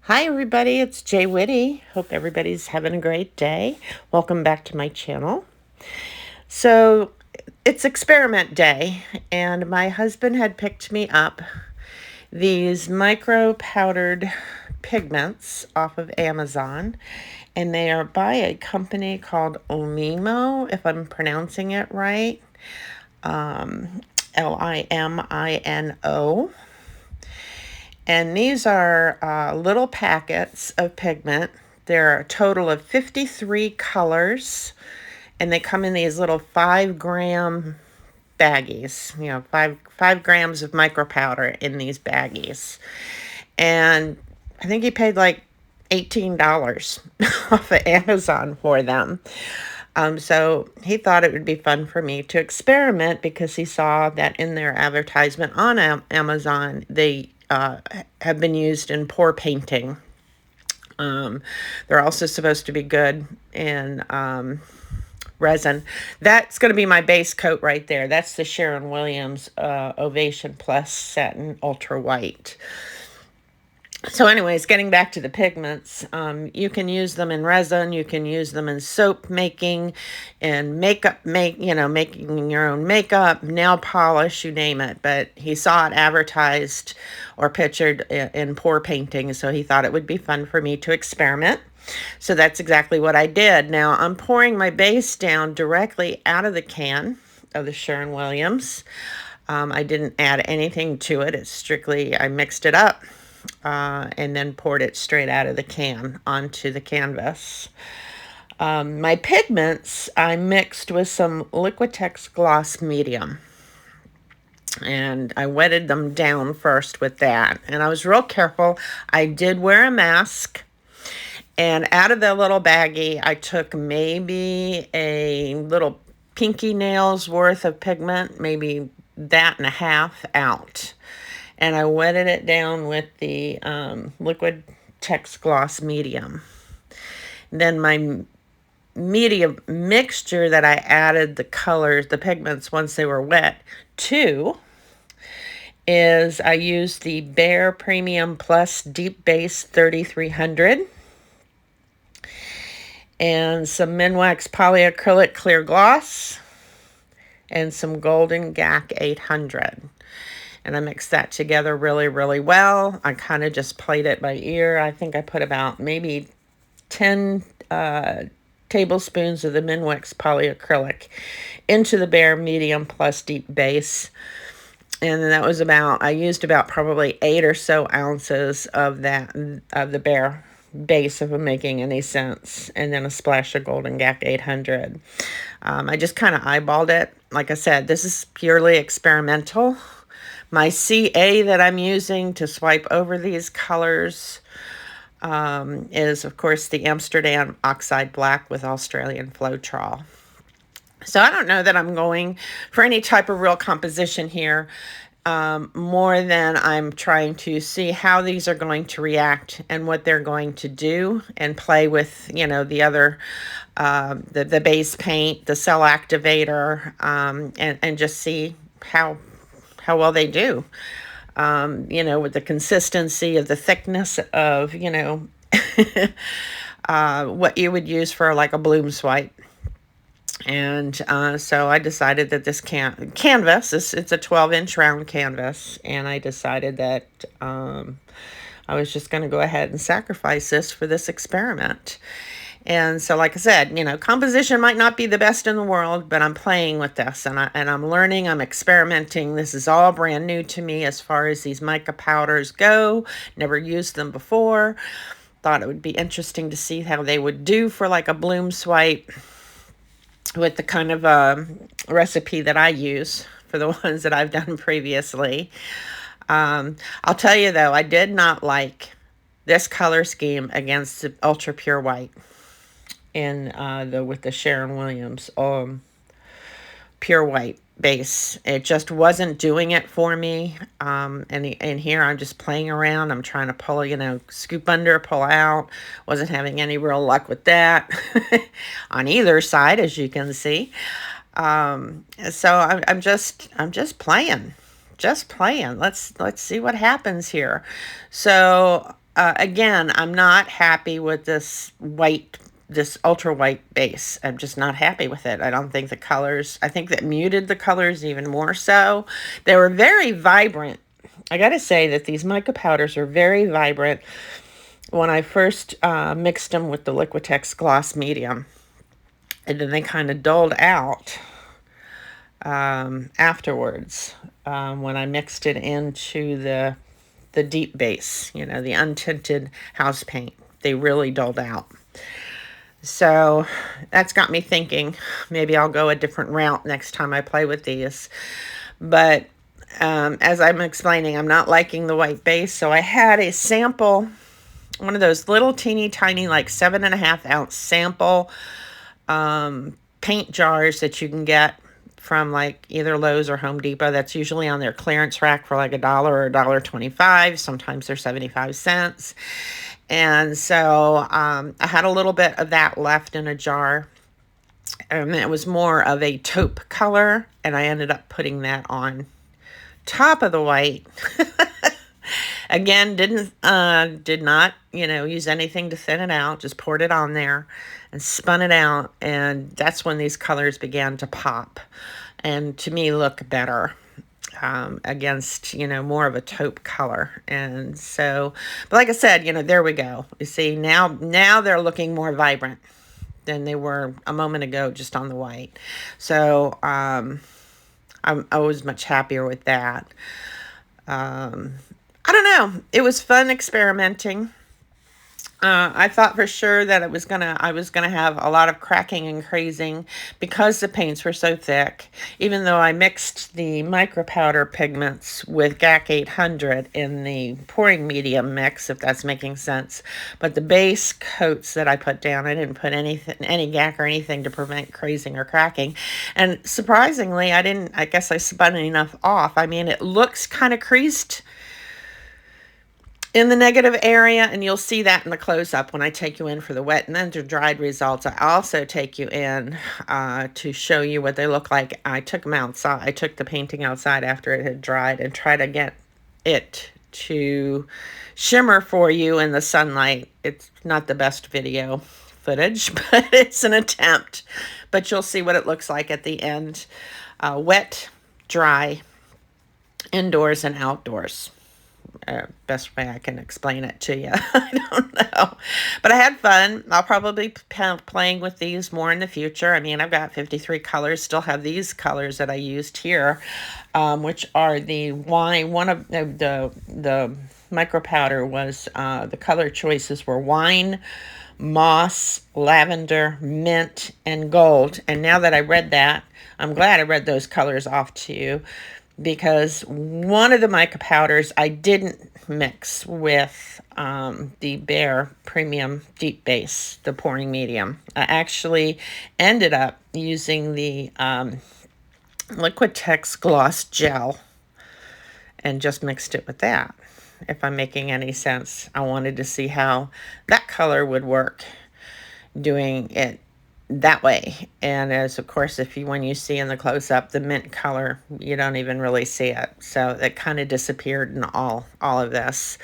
Hi everybody, it's jwitty. Hope everybody's having a great day. Welcome back to my channel. So it's experiment day, and my husband had picked me up these micro powdered pigments off of Amazon, and they are by a company called Limino, if I'm pronouncing it right. Limino. And these are little packets of pigment. There are a total of 53 colors, and they come in these little 5-gram baggies. You know, five grams of micro powder in these baggies. And I think he paid like $18 off of Amazon for them. So he thought it would be fun for me to experiment because he saw that in their advertisement on Amazon, they have been used in pour painting. They're also supposed to be good in resin. That's going to be my base coat right there. That's the Sherwin Ovation Plus Satin Ultra White. So anyways, getting back to the pigments, you can use them in resin, you can use them in soap making, and making your own makeup, nail polish, you name it. But he saw it advertised or pictured in pour painting, so he thought it would be fun for me to experiment. So that's exactly what I did. Now I'm pouring my base down directly out of the can of the Sherwin. I didn't add anything to it. It's strictly, I mixed it up. And then poured it straight out of the can onto the canvas. My pigments I mixed with some Liquitex Gloss Medium. And I wetted them down first with that. And I was real careful. I did wear a mask. And out of the little baggie, I took maybe a little pinky nails worth of pigment, maybe that and a half out. And I wetted it down with the Liquitex Gloss Medium. Then my medium mixture that I added the colors, the pigments, once they were wet to, is I used the Behr Premium Plus Deep Base 3300 and some Minwax Polycrylic Clear Gloss and some Golden GAC 800. And I mixed that together really, really well. I kind of just played it by ear. I think I put about maybe 10 tablespoons of the Minwax polyacrylic into the Behr Medium Plus Deep Base. And then that was I used about probably 8 or so ounces of that, of the Behr base, if I'm making any sense. And then a splash of Golden GAC 800. I just kind of eyeballed it. Like I said, this is purely experimental. My CA that I'm using to swipe over these colors is, of course, the Amsterdam Oxide Black with Australian Floetrol. So I don't know that I'm going for any type of real composition here, more than I'm trying to see how these are going to react and what they're going to do, and play with, the other, the base paint, the cell activator, and just see how well they do, with the consistency of the thickness of, what you would use for like a bloom swipe. And so I decided that this canvas, it's a 12-inch round canvas, and I decided that I was just going to go ahead and sacrifice this for this experiment. And so, like I said, composition might not be the best in the world, but I'm playing with this, and I'm learning, I'm experimenting. This is all brand new to me as far as these mica powders go. Never used them before. Thought it would be interesting to see how they would do for like a bloom swipe with the kind of recipe that I use for the ones that I've done previously. I'll tell you though, I did not like this color scheme against the ultra pure white with the Sherwin pure white base. It just wasn't doing it for me. And here I'm just playing around. I'm trying to pull, scoop under, pull out. Wasn't having any real luck with that on either side, as you can see. So I'm just playing. Let's see what happens here. So again, I'm not happy with this white, this ultra white base. I'm just not happy with it. I don't think the colors, I think that muted the colors even more so. They were very vibrant. I gotta say that these mica powders are very vibrant when I first mixed them with the Liquitex Gloss Medium. And then they kind of dulled out afterwards when I mixed it into the deep base, you know, the untinted house paint. They really dulled out. So that's got me thinking maybe I'll go a different route next time I play with these. But as I'm explaining, I'm not liking the white base. So I had a sample, one of those little teeny tiny, like 7.5 ounce sample paint jars that you can get from like either Lowe's or Home Depot. That's usually on their clearance rack for like $1 or $1.25. Sometimes they're 75 cents. And so I had a little bit of that left in a jar. And it was more of a taupe color. And I ended up putting that on top of the white. Again, did not, you know, use anything to thin it out. Just poured it on there and spun it out. And that's when these colors began to pop and to me look better against, you know, more of a taupe color. And so, but like I said, you know, there we go. You see, now they're looking more vibrant than they were a moment ago just on the white. So I was much happier with that. I don't know. It was fun experimenting. I thought for sure that I was gonna have a lot of cracking and crazing because the paints were so thick. Even though I mixed the micro powder pigments with GAC 800 in the pouring medium mix, if that's making sense. But the base coats that I put down, I didn't put any GAC or anything to prevent crazing or cracking. And surprisingly, I guess I spun enough off. I mean, it looks kind of creased in the negative area, and you'll see that in the close-up when I take you in for the wet and then the dried results. I also take you in to show you what they look like. I took them outside. I took the painting outside after it had dried and tried to get it to shimmer for you in the sunlight. It's not the best video footage, but it's an attempt. But you'll see what it looks like at the end. Wet, dry, indoors and outdoors. Best way I can explain it to you. I don't know. But I had fun. I'll probably be playing with these more in the future. I mean, I've got 53 colors. Still have these colors that I used here, which are the Whine. One of the micro powder was, the color choices were Whine, moss, lavender, mint, and gold. And now that I read that, I'm glad I read those colors off to you, because one of the mica powders I didn't mix with the Behr Premium Deep Base, the pouring medium. I actually ended up using the Liquitex Gloss Gel and just mixed it with that. If I'm making any sense, I wanted to see how that color would work doing it that way. And as of course, when you see in the close-up the mint color, you don't even really see it, so it kind of disappeared in all of this.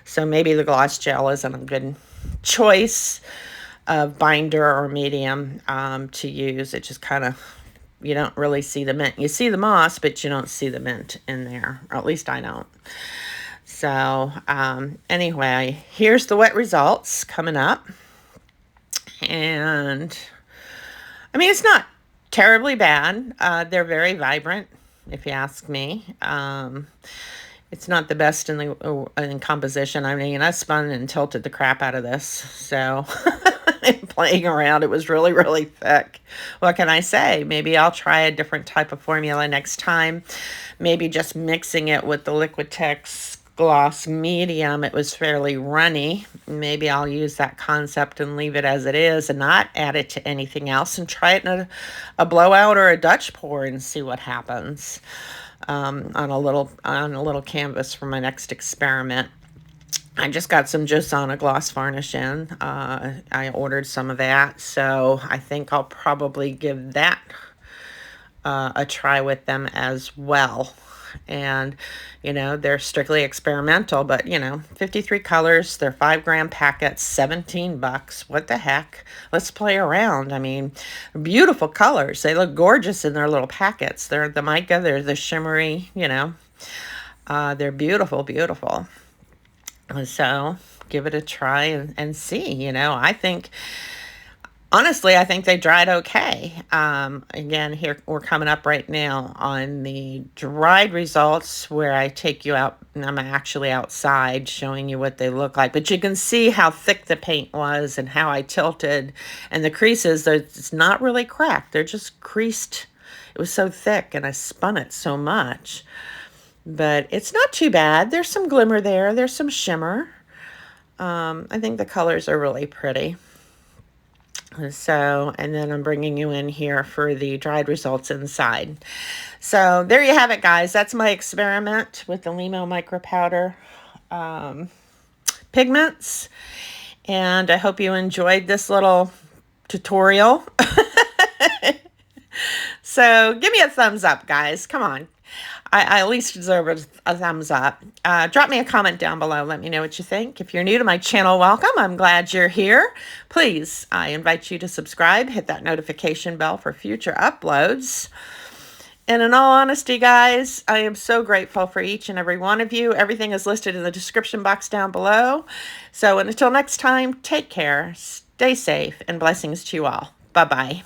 So maybe the gloss gel isn't a good choice of binder or medium to use. It just kind of, you don't really see the mint. You see the moss, but you don't see the mint in there, or at least I don't. So anyway, here's the wet results coming up. And I mean, it's not terribly bad. They're very vibrant, if you ask me. It's not the best in composition. I mean, I spun and tilted the crap out of this. So playing around, it was really, really thick. What can I say? Maybe I'll try a different type of formula next time. Maybe just mixing it with the Liquitex Gloss Medium. It was fairly runny. Maybe I'll use that concept and leave it as it is and not add it to anything else, and try it in a blowout or a Dutch pour and see what happens on a little canvas for my next experiment. I just got some Josana gloss varnish in. I ordered some of that, so I think I'll probably give that a try with them as well. And, you know, they're strictly experimental, but, you know, 53 colors, they're 5-gram packets, 17 bucks. What the heck? Let's play around. I mean, beautiful colors. They look gorgeous in their little packets. They're the mica, they're the shimmery, you know. They're beautiful, beautiful. So give it a try and see, you know. Honestly, I think they dried okay. Again, here we're coming up right now on the dried results where I take you out, and I'm actually outside showing you what they look like. But you can see how thick the paint was and how I tilted. And the creases, it's not really cracked. They're just creased. It was so thick, and I spun it so much. But it's not too bad. There's some glimmer there. There's some shimmer. I think the colors are really pretty. So, and then I'm bringing you in here for the dried results inside. So there you have it, guys. That's my experiment with the Limino Mica powder pigments. And I hope you enjoyed this little tutorial. So give me a thumbs up, guys. Come on. I at least deserve a thumbs up. Drop me a comment down below. Let me know what you think. If you're new to my channel, welcome. I'm glad you're here. Please, I invite you to subscribe. Hit that notification bell for future uploads. And in all honesty, guys, I am so grateful for each and every one of you. Everything is listed in the description box down below. So until next time, take care, stay safe, and blessings to you all. Bye-bye.